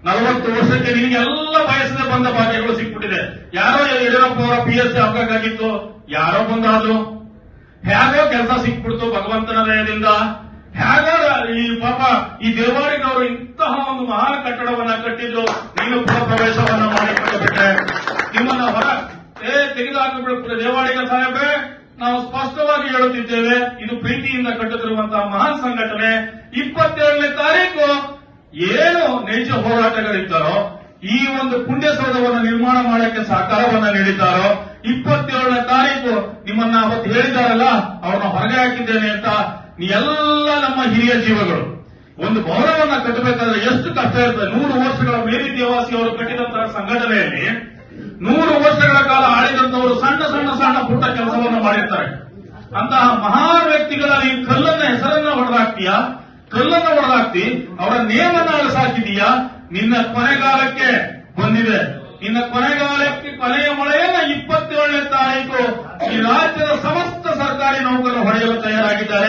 40 ವರ್ಷಕ್ಕೆ ನಿಮಗೆಲ್ಲ ಬಯಸದೆ ಬಂದ ಭಾಗ್ಯಗಳು ಸಿಕ್ಬಿಟ್ಟಿದೆ. ಯಾರೋ ಯಡಿಯೂರಪ್ಪ ಅವರ PSC ಆಗಬೇಕಾಗಿತ್ತು, ಯಾರೋ ಬಂದಾದ್ರು, ಹೇಗೋ ಕೆಲಸ ಸಿಕ್ಬಿಡ್ತು ಭಗವಂತನ ದಯದಿಂದ. ಹೇಗೋ ಈ ಪಾಪ ಈ ದೇವಾಡಿಗವರು ಇಂತಹ ಒಂದು ಮಹಾನ್ ಕಟ್ಟಡವನ್ನ ಕಟ್ಟಿದ್ರು, ನೀನು ಪುರ ಪ್ರವೇಶವನ್ನ ಮಾಡಿಕೊಟ್ಟಬಿಟ್ರೆ ನಿಮ್ಮನ್ನ ಹೊರ ತೆಗೆದುಹಾಕಿಬಿಡುತ್ತೆ. ದೇವಾಡಿಗ ಸಾಹೇಬೆ, ನಾವು ಸ್ಪಷ್ಟವಾಗಿ ಹೇಳುತ್ತಿದ್ದೇವೆ, ಇದು ಪ್ರೀತಿಯಿಂದ ಕಟ್ಟುತ್ತಿರುವಂತಹ ಮಹಾನ್ ಸಂಘಟನೆ. 27ನೇ ತಾರೀಕು ಏನು ನೈಜ ಹೋರಾಟಗಳಿದ್ದಾರೋ, ಈ ಒಂದು ಪುಣ್ಯಸೌಧವನ್ನು ನಿರ್ಮಾಣ ಮಾಡಕ್ಕೆ ಸಹಕಾರವನ್ನ ನೀಡಿದ್ದಾರೋ, 27ನೇ ತಾರೀಕು ನಿಮ್ಮನ್ನ ಅವತ್ತು ಹೇಳಿದಾರಲ್ಲ, ಅವ್ರನ್ನ ಹೊರಗೆ ಹಾಕಿದ್ದೇನೆ ಅಂತ. ಎಲ್ಲ ನಮ್ಮ ಹಿರಿಯ ಜೀವಗಳು ಒಂದು ಭವನವನ್ನ ಕಟ್ಟಬೇಕಾದ್ರೆ ಎಷ್ಟು ಕಷ್ಟ ಇರ್ತದೆ. 100 ವರ್ಷಗಳ ಮೇರಿ ದೇವಾಸಿ ಅವರು ಕಟ್ಟಿದಂತಹ ಸಂಘಟನೆಯಲ್ಲಿ 100 ವರ್ಷಗಳ ಕಾಲ ಆಳಿದಂತವರು ಸಣ್ಣ ಸಣ್ಣ ಸಣ್ಣ ಪುಟ್ಟ ಕೆಲಸವನ್ನು ಮಾಡಿರ್ತಾರೆ. ಅಂತಹ ಮಹಾನ್ ವ್ಯಕ್ತಿಗಳ ಈ ಹೆಸರನ್ನ ಹೊಡೆದಾಕ್ತೀಯಾ, ಕಲ್ಲನ್ನು ಹೊಡೆದಾಕ್ತಿ, ಅವರ ನೇಮನ್ನ ಅಳಿಸಾಕಿದೀಯಾ. ನಿನ್ನ ಕೊನೆಗಾಲಕ್ಕೆ ಬಂದಿದೆ. ನಿನ್ನ ಕೊನೆಗಾಲಕ್ಕೆ ಕೊನೆಯ ಮಳೆಯನ್ನ 27ನೇ ತಾರೀಕು ಈ ರಾಜ್ಯದ ಸಮಸ್ತ ಸರ್ಕಾರಿ ನೌಕರರು ಹೊಡೆಯಲು ತಯಾರಾಗಿದ್ದಾರೆ.